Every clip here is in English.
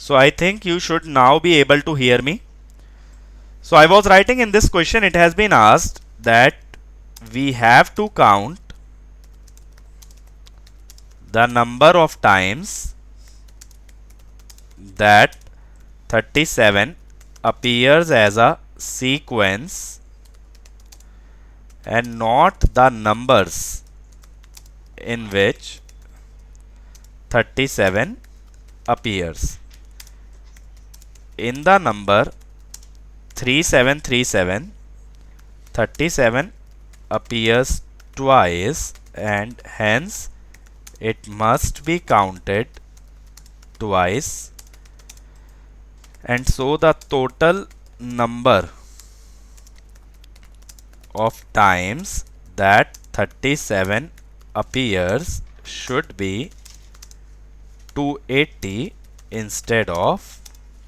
So I think you should now be able to hear me. So I was writing in this question, it has been asked that we have to count the number of times that 37 appears as a sequence and not the numbers in which 37 appears. In the number 3737, 37 appears twice and hence it must be counted twice, and so the total number of times that 37 appears should be 280 instead of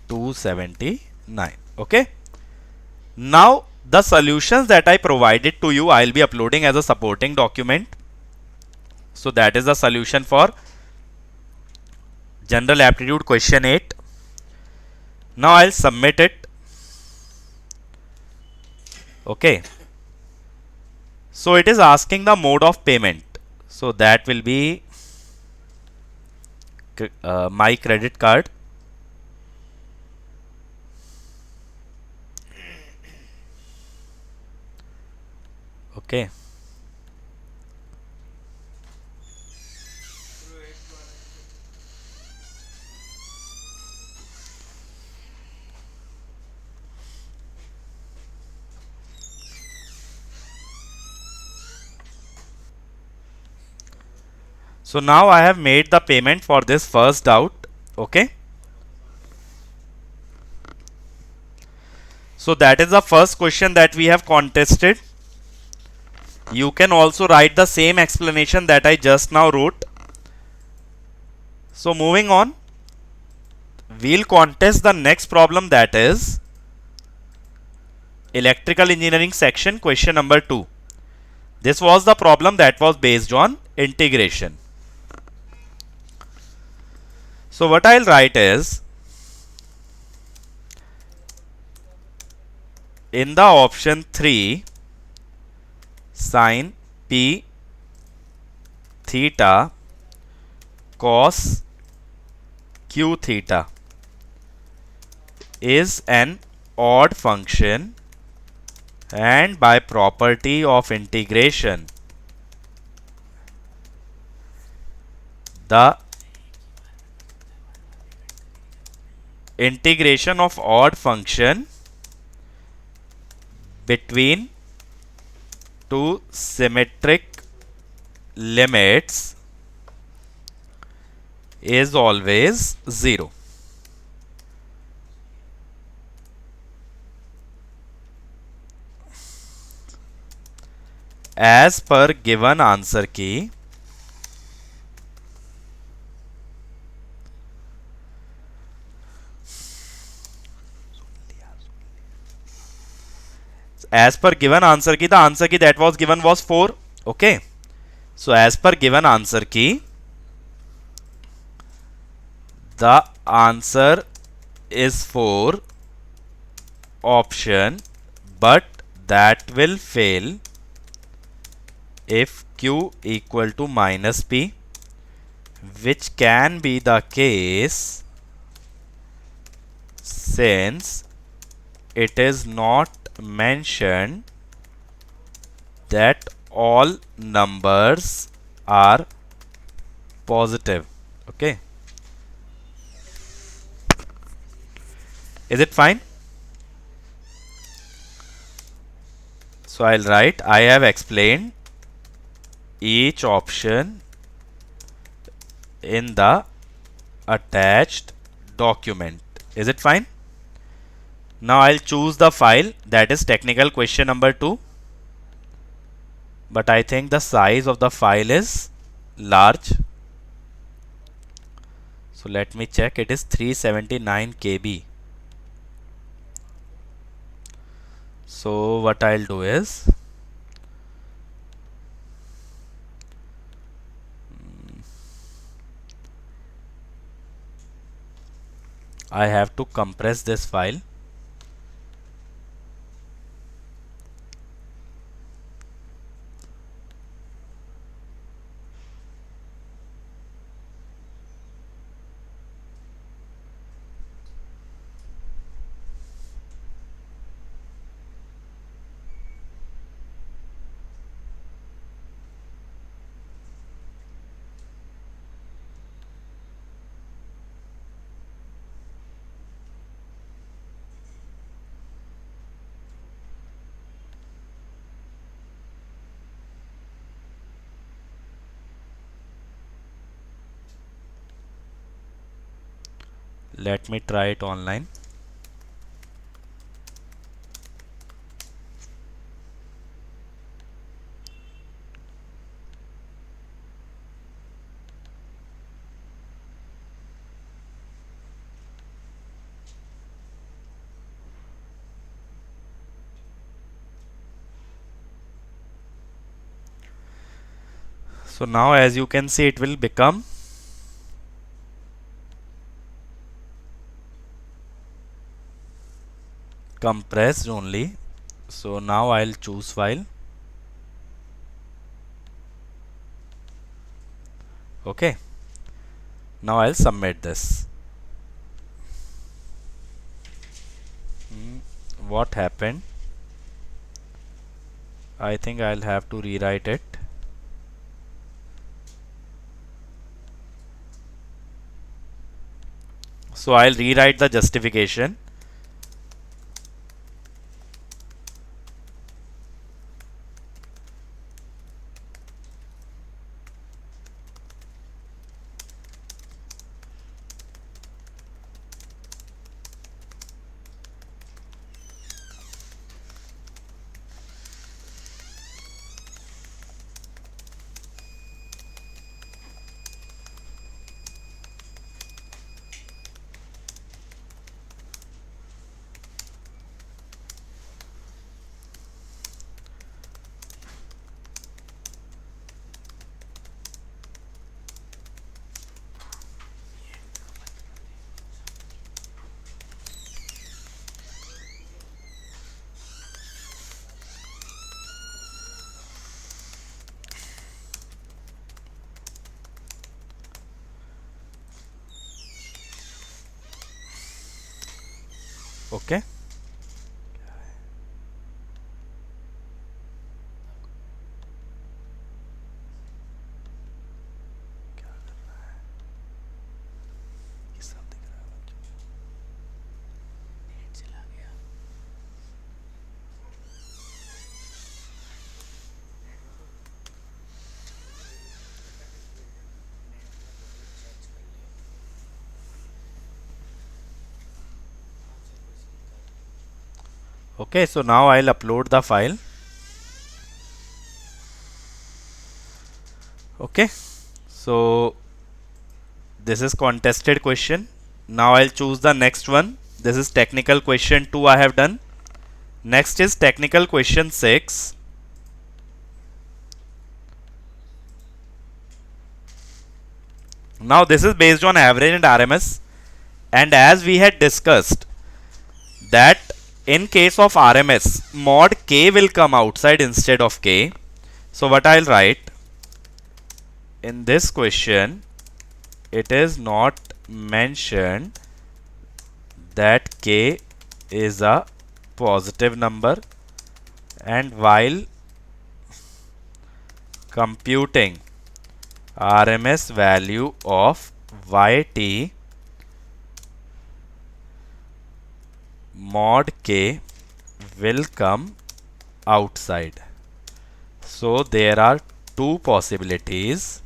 279. Okay. Now the solutions that I provided to you, I'll be uploading as a supporting document. So that is the solution for General Aptitude question 8. Now I'll submit it. Okay. So it is asking the mode of payment. So that will be my credit card. Okay. So now I have made the payment for this first doubt. Okay. So that is the first question that we have contested. You can also write the same explanation that I just now wrote. So moving on, we'll contest the next problem, that is electrical engineering section question number 2. This was the problem that was based on integration. So what I'll write is, in the option 3, sin p theta cos q theta is an odd function, and by property of integration the integration of odd function between two symmetric limits is always 0. As per given answer key, the answer key that was given was 4. Okay. So as per given answer key, the answer is 4 option, but that will fail if q equal to minus p, which can be the case since it is not mentioned that all numbers are positive. Okay. Is it fine? So I'll write, I have explained each option in the attached document. Is it fine? Now I'll choose the file, that is technical question number 2. But I think the size of the file is large. So let me check, it is 379 KB. So what I'll do is, I have to compress this file. Let me try it online. So now as you can see, it will become compressed only. So now I'll choose file. Okay. Now I'll submit this. What happened? I think I'll have to rewrite it. So I'll rewrite the justification. Okay. Okay, so now I'll upload the file. Okay, so this is contested question. Now I'll choose the next one. This is technical question 2 I have done. Next is technical question 6. Now this is based on average and RMS, and as we had discussed that in case of RMS, mod K will come outside instead of K. So what I'll write in this question, it is not mentioned that K is a positive number, and while computing RMS value of YT, mod K will come outside. So there are two possibilities,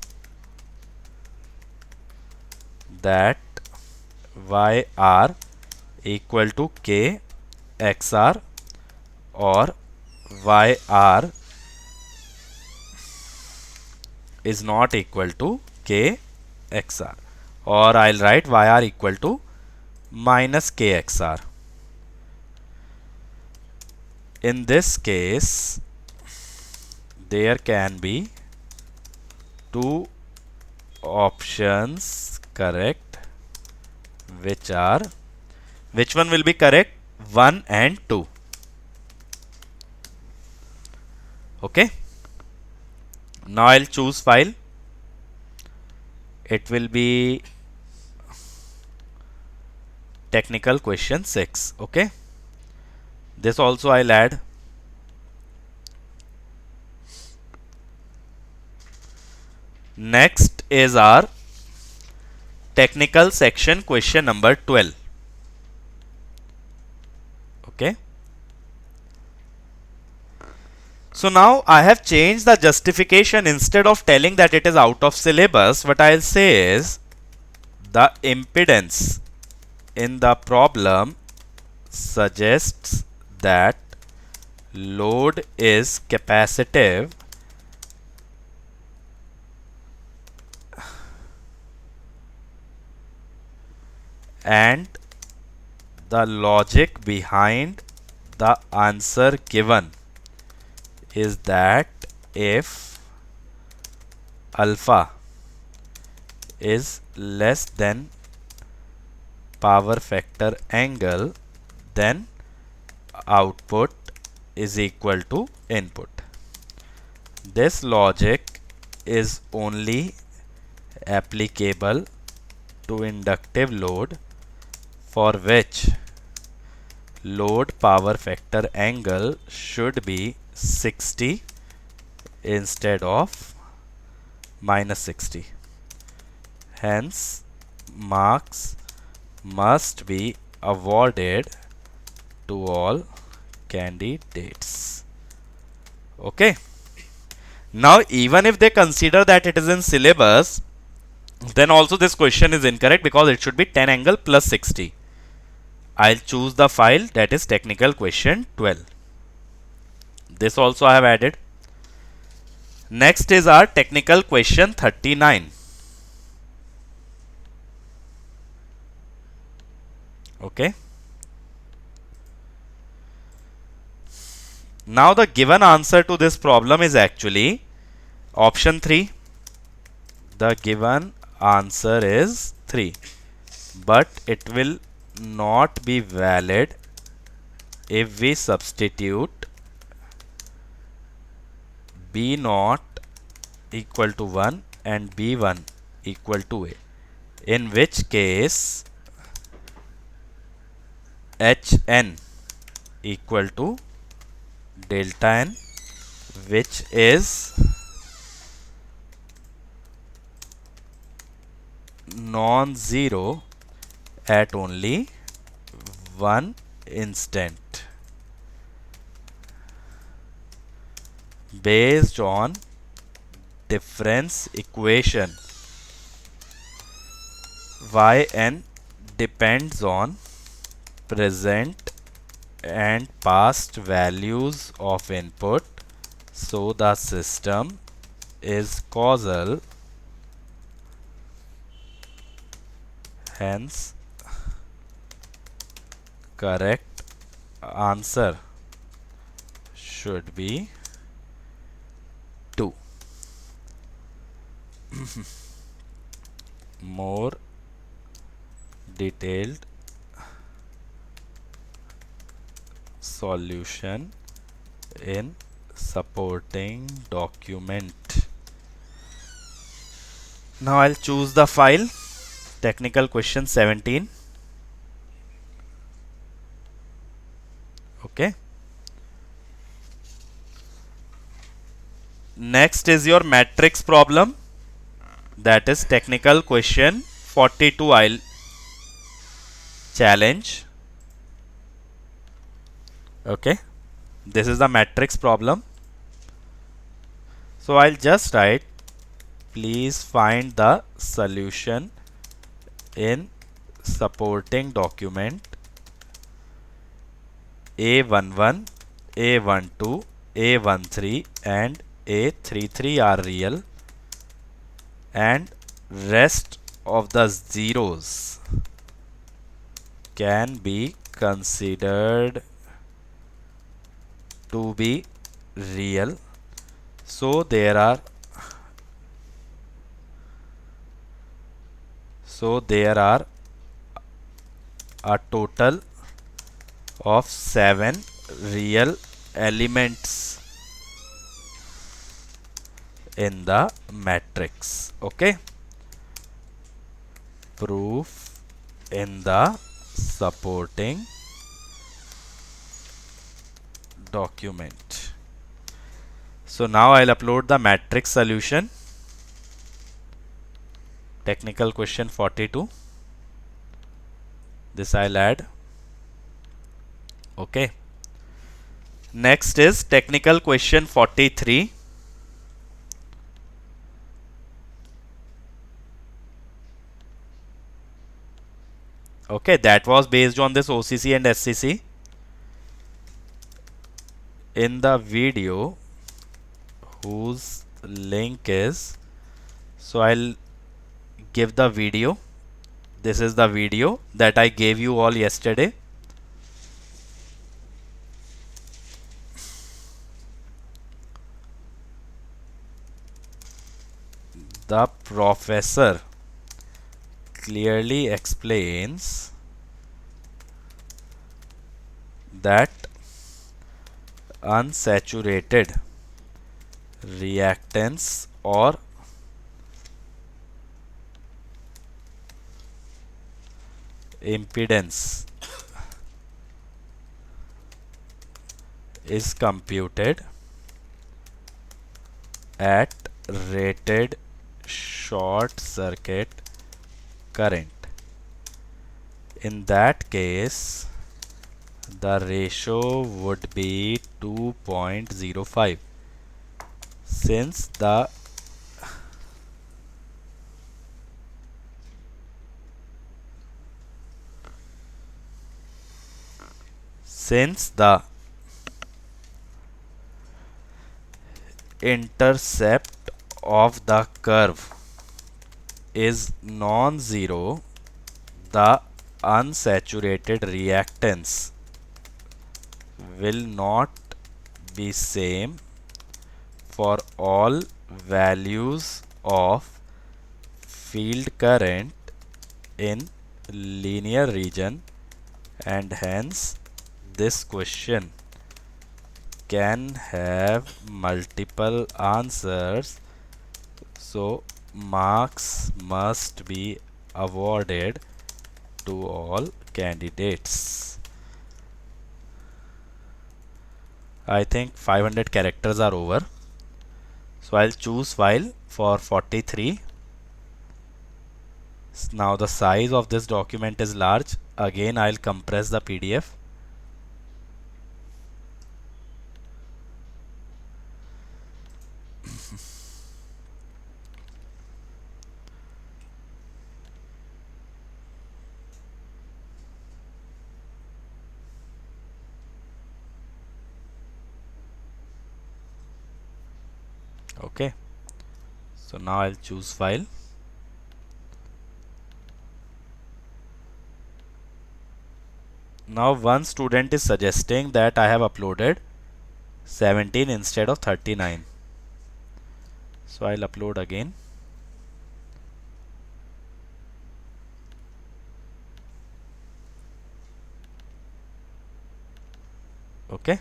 that YR equal to K XR or YR is not equal to K XR, or I'll write YR equal to minus K XR. In this case, there can be two options correct, which are Which one will be correct? 1 and 2. Okay. Now I'll choose file. It will be technical question 6. Okay. This also I'll add. Next is our technical section question number 12. Okay. So now I have changed the justification. Instead of telling that it is out of syllabus, what I'll say is the impedance in the problem suggests that load is capacitive and the logic behind the answer given is that if alpha is less than power factor angle, then output is equal to input. This logic is only applicable to inductive load, for which load power factor angle should be 60 instead of minus 60. Hence, marks must be awarded to all candidates. Okay. Now, even if they consider that it is in syllabus, then also this question is incorrect because it should be 10 angle plus 60. I'll choose the file, that is technical question 12. This also I have added. Next is our technical question 39. Okay. Now the given answer to this problem is actually option 3. The given answer is 3. But it will not be valid if we substitute B0 equal to 1 and B1 equal to A. In which case Hn equal to delta n, which is non-zero at only one instant, based on difference equation. Yn depends on present and past values of input, so the system is causal. Hence, correct answer should be 2. More detailed solution in supporting document. Now I'll choose the file, technical question 17. Okay. Next is your matrix problem, that is technical question 42. I'll challenge. Okay, this is the matrix problem. So I'll just write, please find the solution in supporting document A11, A12, A13 and A33 are real and rest of the zeros can be considered to be real. So there are a total of 7 real elements in the matrix. Okay, proof in the supporting document. So now I'll upload the matrix solution. Technical question 42. This I'll add. Okay. Next is technical question 43. Okay, that was based on this OCC and SCC. In the video whose link is, so I'll give the video. This is the video that I gave you all yesterday. The professor clearly explains that unsaturated reactants or impedance is computed at rated short circuit current. In that case, the ratio would be 2.05. Since the intercept of the curve is non-zero, the unsaturated reactance will not be same for all values of field current in linear region, and hence this question can have multiple answers, so marks must be awarded to all candidates. I think 500 characters are over, so I'll choose file for 43. Now the size of this document is large. Again, I'll compress the PDF. Okay, so now I'll choose file. Now one student is suggesting that I have uploaded 17 instead of 39. So I'll upload again. Okay.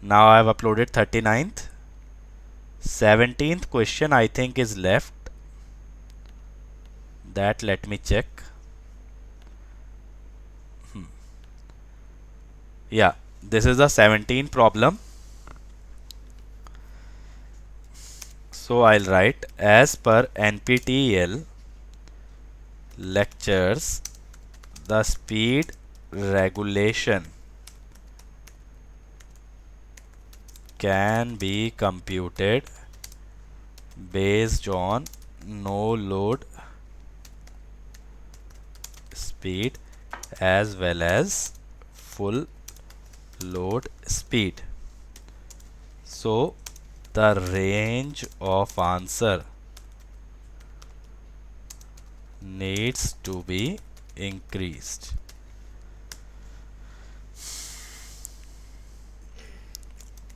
Now I have uploaded 39th. 17th question I think is left. That let me check. Yeah, this is the 17th problem. So I'll write, as per NPTEL lectures, the speed regulation can be computed based on no load speed as well as full load speed. So the range of answer needs to be increased.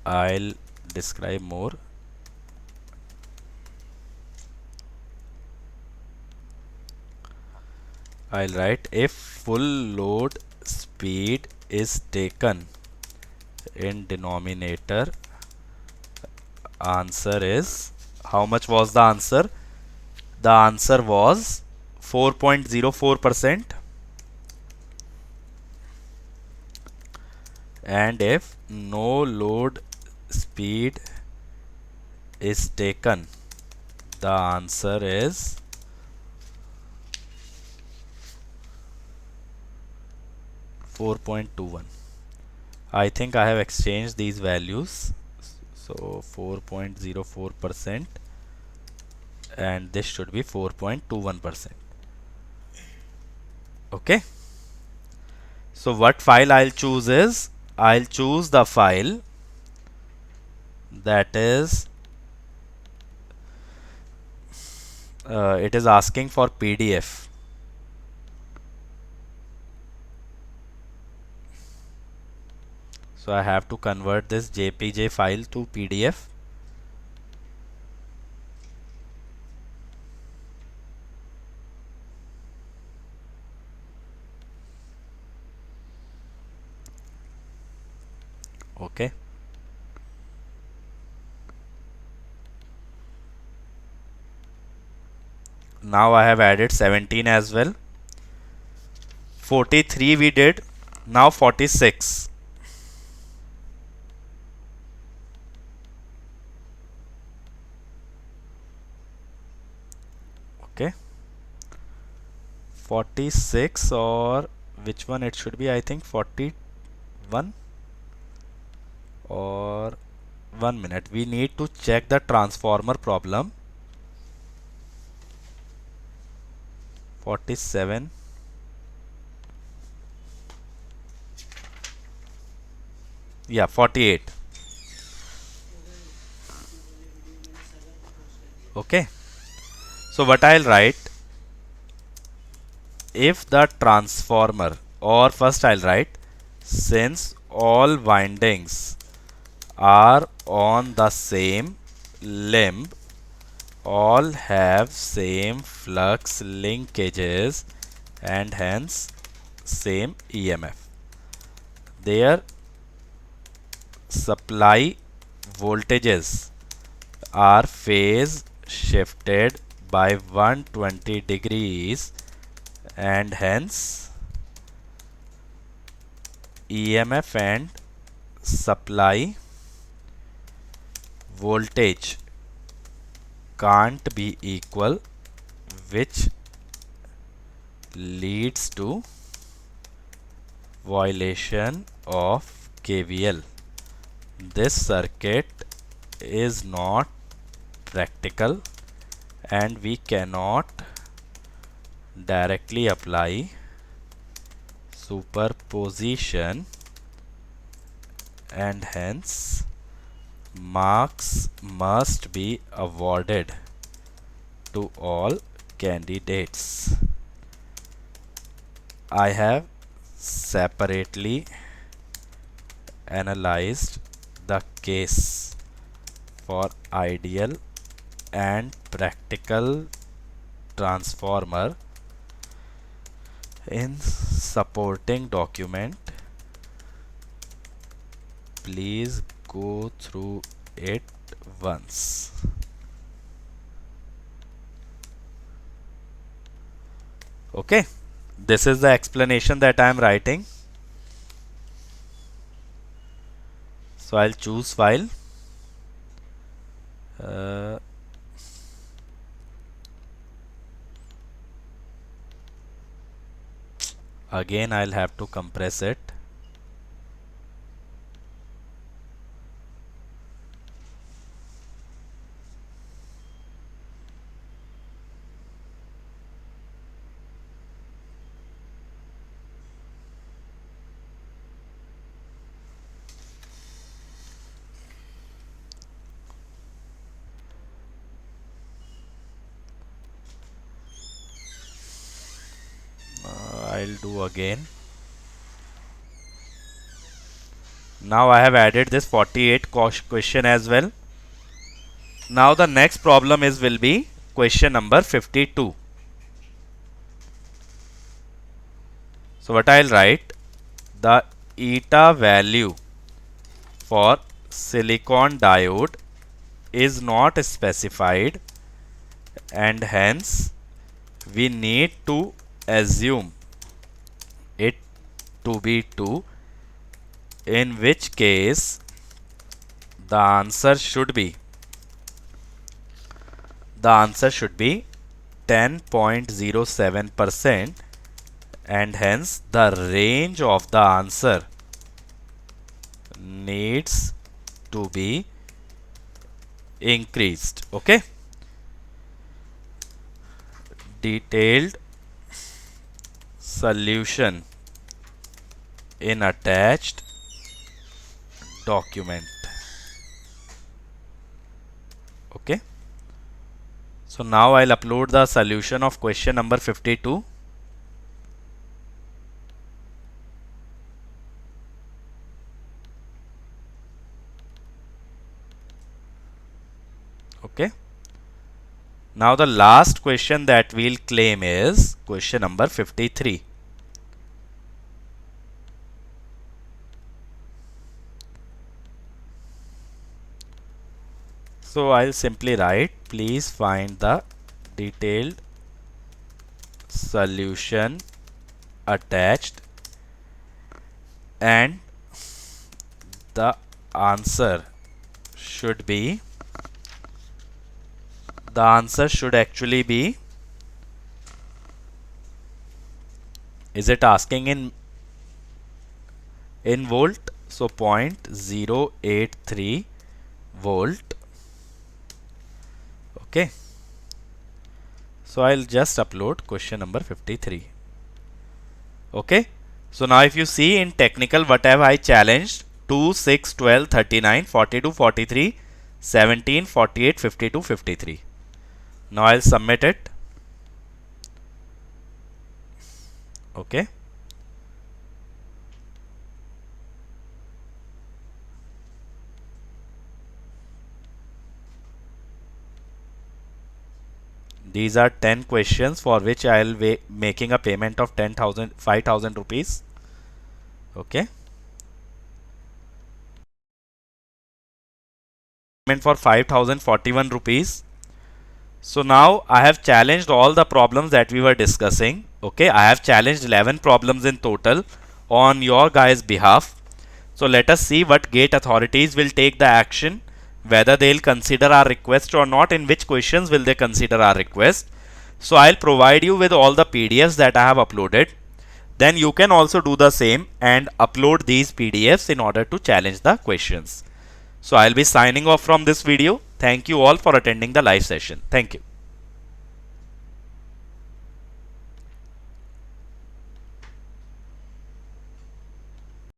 I'll describe more. I'll write if full load speed is taken in denominator, answer is, how much was the answer? The answer was 4.04%. And if no load speed is taken, the answer is 4.21. I think I have exchanged these values. So 4.04% and this should be 4.21%. Okay. So what file I'll choose is, I'll choose the file that is it is asking for PDF. So I have to convert this JPG file to PDF. Okay. Now I have added 17 as well. 43 we did. Now 46. Okay. 46, or which one it should be? I think 41, or 1 minute. We need to check the transformer problem. 47. Yeah, 48. Okay. So what I'll write, if the transformer, or first I'll write, since all windings are on the same limb, all have same flux linkages and hence same EMF. Their supply voltages are phase shifted by 120 degrees and hence EMF and supply voltage can't be equal, which leads to violation of KVL. This circuit is not practical and we cannot directly apply superposition and hence marks must be awarded to all candidates. I have separately analyzed the case for ideal and practical transformer in supporting document. Please go through it once. Okay, this is the explanation that I am writing. So I'll choose file. Again I'll have to compress it. I'll do again. Now I have added this 48 question as well. Now the next problem will be question number 52. So what I'll write, the eta value for silicon diode is not specified, and hence we need to assume it to be 2, in which case the answer should be 10.07%, and hence the range of the answer needs to be increased. Okay, detailed solution in attached document. Okay, so now I'll upload the solution of question number 52. Okay, now the last question that we'll claim is question number 53. So I'll simply write, please find the detailed solution attached, and the answer should actually be, is it asking in volt? So 0.083 volt. Okay, so I'll just upload question number 53. Okay, so now if you see in technical, what have I challenged? 2, 6, 12, 39, 42, 43, 17, 48, 52, 53. Now I'll submit it. Okay, these are 10 questions for which I'll be making a payment of 5,000 rupees. Okay, payment for 5,041 rupees. So now I have challenged all the problems that we were discussing. Okay, I have challenged 11 problems in total on your guys' behalf. So let us see what gate authorities will take the action, whether they'll consider our request or not, in which questions will they consider our request. So I'll provide you with all the PDFs that I have uploaded. Then you can also do the same and upload these PDFs in order to challenge the questions. So I'll be signing off from this video. Thank you all for attending the live session. Thank you.